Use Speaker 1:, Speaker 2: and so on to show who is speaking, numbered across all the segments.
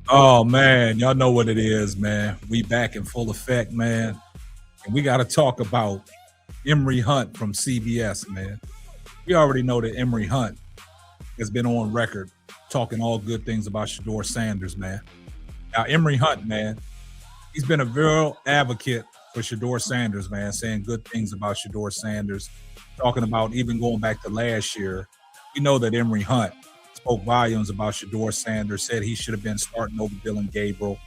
Speaker 1: Oh man, y'all know what it is, man. We back in full effect, man. And we got to talk about Emory Hunt from CBS, man. We already know that Emory Hunt has been on record talking all good things about Shedeur Sanders, man. Now, Emory Hunt, man, he's been a real advocate for Shedeur Sanders, man, saying good things about Shedeur Sanders, talking about even going back to last year. We know that Emory Hunt spoke volumes about Shedeur Sanders, said he should have been starting over Dylan Gabriel.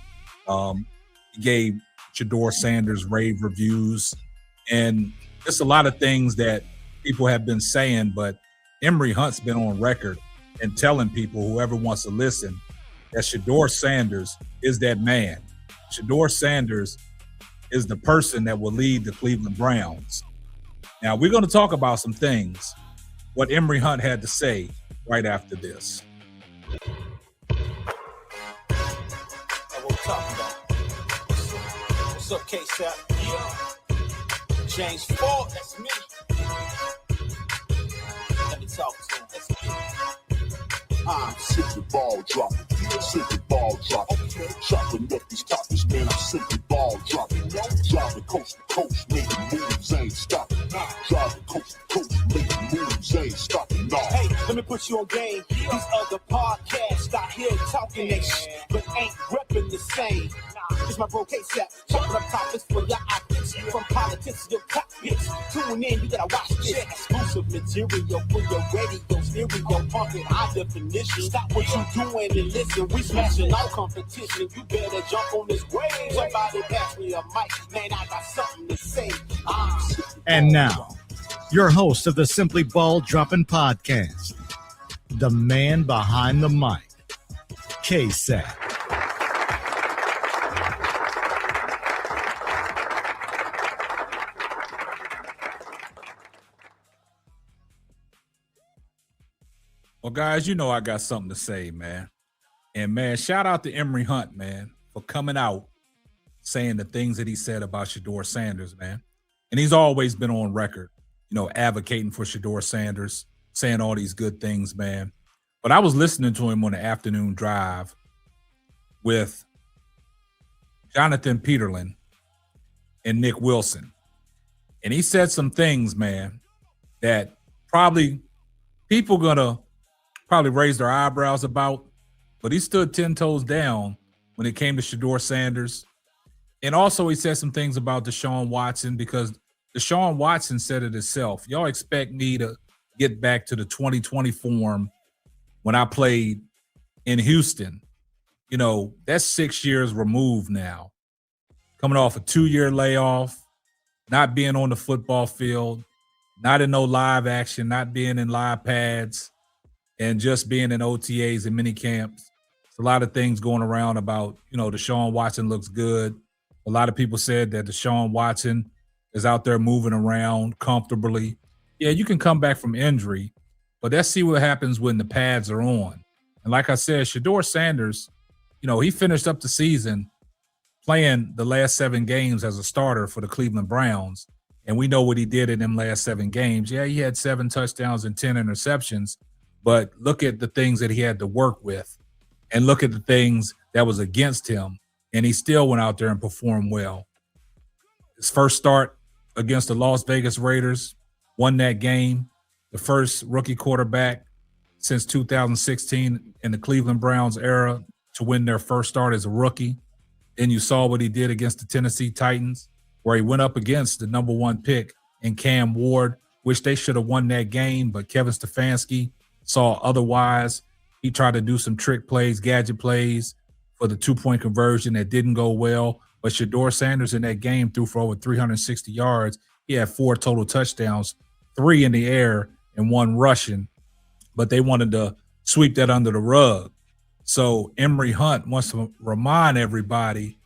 Speaker 1: He gave Shedeur Sanders rave reviews, and just a lot of things that people have been saying, but Emory Hunt's been on record and telling people, whoever wants to listen, that Shedeur Sanders is that man. Shedeur Sanders is the person that will lead the Cleveland Browns. Now, we're going to talk about some things, what Emory Hunt had to say right after this.
Speaker 2: What we talking about? What's up, K-Sap? Yeah. James Ford, that's me. Let me talk to him. Let's get it.
Speaker 3: I'm simply ball dropping, simply ball dropping. Okay. Chopping up these topics, man, I'm simply ball dropping. Driving coast to coast, making moves, ain't stopping. Driving coast to coast, making moves, ain't stopping. Nah.
Speaker 2: Hey, let me put you on game. These other podcasts out here talking that shit, but ain't repping the same. It's my bro K-Sap, chopping up topics for your optics. From politics to your cockpits. Tune in, you gotta watch this. Exclusive material for your radio, stereo, pumping high definition. Stop what you doing and listen. We smashing all competition. You better jump on this wave. Somebody pass me a mic, man, I got something to say.
Speaker 4: And now, your host of the Simply Ball Dropping Podcast, the man behind the mic, K-Sap.
Speaker 1: Well, guys, you know I got something to say, man. And, man, shout out to Emory Hunt, man, for coming out saying the things that he said about Shedeur Sanders, man. And he's always been on record, advocating for Shedeur Sanders, saying all these good things, man. But I was listening to him on the afternoon drive with Jonathan Peterlin and Nick Wilson. And he said some things, man, that probably people gonna probably raise their eyebrows about, but he stood 10 toes down when it came to Shedeur Sanders. And also he said some things about Deshaun Watson, because Deshaun Watson said it himself. Y'all expect me to get back to the 2020 form when I played in Houston. That's 6 years removed now. Coming off a 2-year layoff, not being on the football field, not in no live action, not being in live pads, and just being in OTAs and mini camps. There's a lot of things going around about, Deshaun Watson looks good. A lot of people said that Deshaun Watson is out there moving around comfortably. Yeah, you can come back from injury, but let's see what happens when the pads are on. And like I said, Shedeur Sanders, he finished up the season playing the last 7 games as a starter for the Cleveland Browns. And we know what he did in them last 7 games. Yeah, he had 7 touchdowns and 10 interceptions, but look at the things that he had to work with and look at the things that was against him. And he still went out there and performed well. His first start against the Las Vegas Raiders, won that game. The first rookie quarterback since 2016 in the Cleveland Browns era to win their first start as a rookie. Then you saw what he did against the Tennessee Titans, where he went up against the number 1 pick in Cam Ward, which they should have won that game, but Kevin Stefanski saw otherwise. He tried to do some trick plays, gadget plays for the 2-point conversion that didn't go well. But Shedeur Sanders in that game threw for over 360 yards. He had 4 total touchdowns, 3 in the air and 1 rushing. But they wanted to sweep that under the rug. So Emory Hunt wants to remind everybody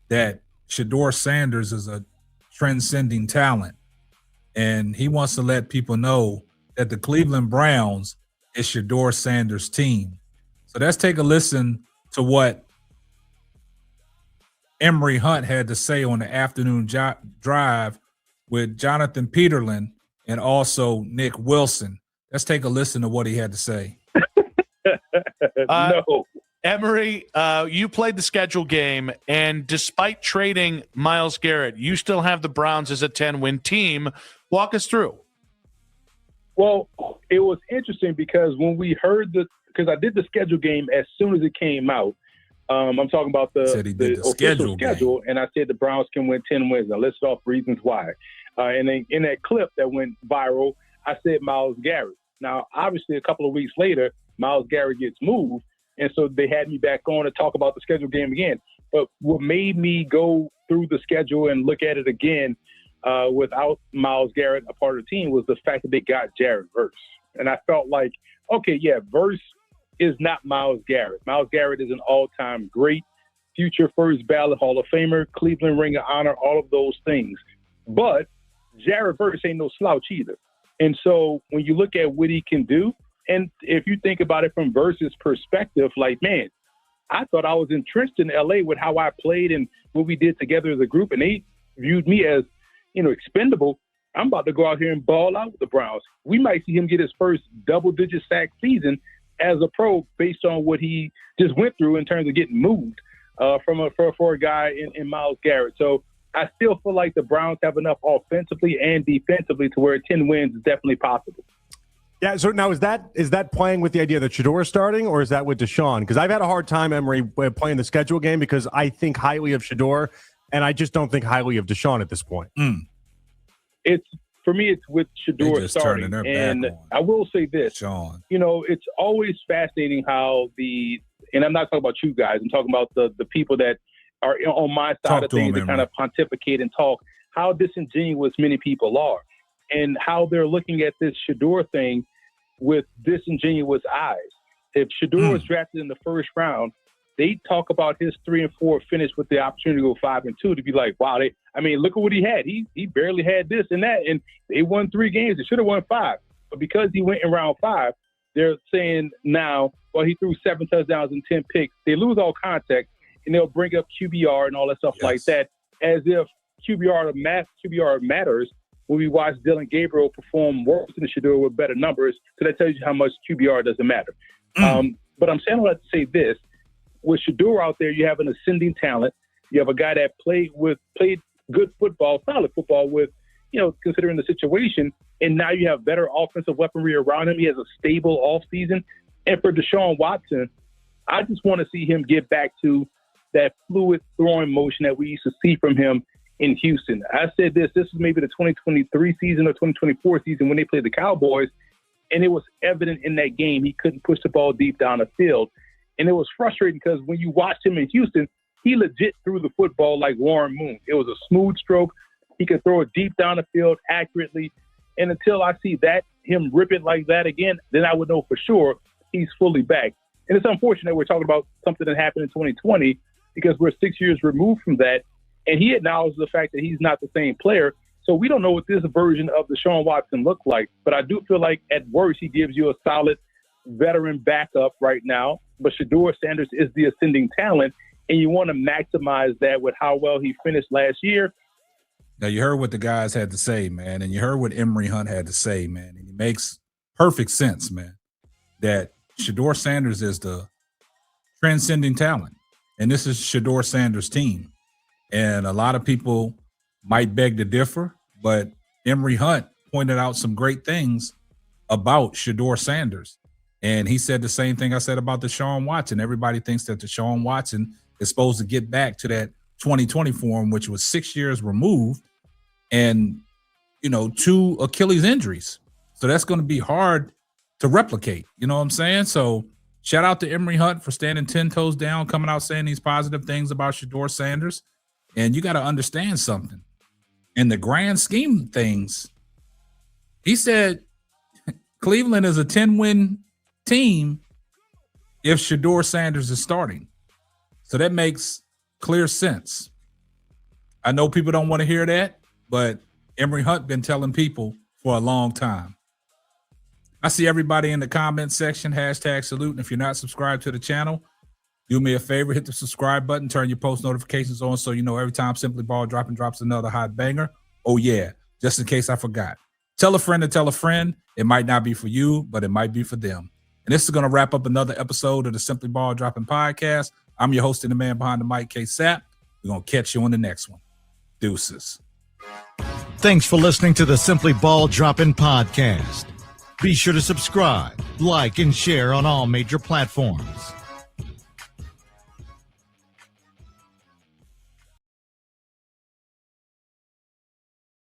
Speaker 1: that Shedeur Sanders is a transcending talent. And he wants to let people know that the Cleveland Browns is Shedeur Sanders' team. So let's take a listen to what Emory Hunt had to say on the afternoon drive with Jonathan Peterlin and also Nick Wilson. Let's take a listen to what he had to say.
Speaker 5: No. Emory, you played the schedule game, and despite trading Myles Garrett, you still have the Browns as a 10-win team. Walk us through.
Speaker 6: Well, it was interesting because when we heard because I did the schedule game as soon as it came out. I'm talking about the official schedule, and I said the Browns can win 10 wins. I listed off reasons why. And then in that clip that went viral, I said Myles Garrett. Now, obviously, a couple of weeks later, Myles Garrett gets moved, and so they had me back on to talk about the schedule game again. But what made me go through the schedule and look at it again without Myles Garrett a part of the team was the fact that they got Jared Verse. And I felt like, okay, yeah, Verse is not Myles Garrett. Myles Garrett is an all-time great, future first ballot Hall of Famer, Cleveland Ring of Honor, all of those things. But Jared Verse ain't no slouch either. And so when you look at what he can do, and if you think about it from Verse's perspective, like, man, I thought I was entrenched in L.A. with how I played and what we did together as a group, and they viewed me as, expendable. I'm about to go out here and ball out with the Browns. We might see him get his first double-digit sack season as a pro based on what he just went through in terms of getting moved for a guy in Myles Garrett. So I still feel like the Browns have enough offensively and defensively to where 10 wins is definitely possible.
Speaker 7: Yeah, so now is that playing with the idea that Shedeur is starting, or is that with Deshaun? Because I've had a hard time, Emory, playing the schedule game because I think highly of Shedeur, and I just don't think highly of Deshaun at this point.
Speaker 6: For me, it's with Shedeur starting. And I will say this,
Speaker 1: Sean.
Speaker 6: It's always fascinating how and I'm not talking about you guys, I'm talking about the people that are on my side of things that kind of pontificate and talk, how disingenuous many people are and how they're looking at this Shedeur thing with disingenuous eyes. If Shedeur was drafted in the first round, they talk about his 3-4 finish with the opportunity to go 5-2 to be like, wow, look at what he had. He barely had this and that, and they won 3 games. They should have won 5. But because he went in round 5, they're saying now, well, he threw 7 touchdowns and 10 picks. They lose all context, and they'll bring up QBR and all that stuff like that, as if QBR matters when we watch Dylan Gabriel perform worse than Shedeur with better numbers. So that tells you how much QBR doesn't matter. But I'm saying all that to say this. With Shedeur out there, you have an ascending talent. You have a guy that played good football, solid football with, considering the situation. And now you have better offensive weaponry around him. He has a stable offseason. And for Deshaun Watson, I just want to see him get back to that fluid throwing motion that we used to see from him in Houston. I said this is maybe the 2023 season or 2024 season when they played the Cowboys. And it was evident in that game he couldn't push the ball deep down the field. And it was frustrating because when you watched him in Houston, he legit threw the football like Warren Moon. It was a smooth stroke. He could throw it deep down the field accurately. And until I see him rip it like that again, then I would know for sure he's fully back. And it's unfortunate we're talking about something that happened in 2020 because we're 6 years removed from that. And he acknowledges the fact that he's not the same player. So we don't know what this version of Deshaun Watson looked like. But I do feel like at worst he gives you a solid veteran backup right now. But Shedeur Sanders is the ascending talent, and you want to maximize that with how well he finished last year.
Speaker 1: Now, you heard what the guys had to say, man, and you heard what Emory Hunt had to say, man, and it makes perfect sense, man, that Shedeur Sanders is the transcending talent, and this is Shedeur Sanders' team. And a lot of people might beg to differ, but Emory Hunt pointed out some great things about Shedeur Sanders. And he said the same thing I said about Deshaun Watson. Everybody thinks that Deshaun Watson is supposed to get back to that 2020 form, which was 6 years removed and, 2 Achilles injuries. So that's going to be hard to replicate. You know what I'm saying? So shout out to Emory Hunt for standing 10 toes down, coming out saying these positive things about Shedeur Sanders. And you got to understand something. In the grand scheme of things, he said Cleveland is a 10-win team if Shedeur Sanders is starting. So that makes clear sense. I know people don't want to hear that, but Emory Hunt been telling people for a long time. I see everybody in the comment section, #salute. And if you're not subscribed to the channel, do me a favor, hit the subscribe button, turn your post notifications on so you know every time Simply Ball drops another hot banger. Oh yeah, just in case I forgot. Tell a friend to tell a friend. It might not be for you, but it might be for them. And this is going to wrap up another episode of the Simply Ball Dropping Podcast. I'm your host and the man behind the mic, K-Sap. We're going to catch you on the next one. Deuces.
Speaker 4: Thanks for listening to the Simply Ball Dropping Podcast. Be sure to subscribe, like, and share on all major platforms.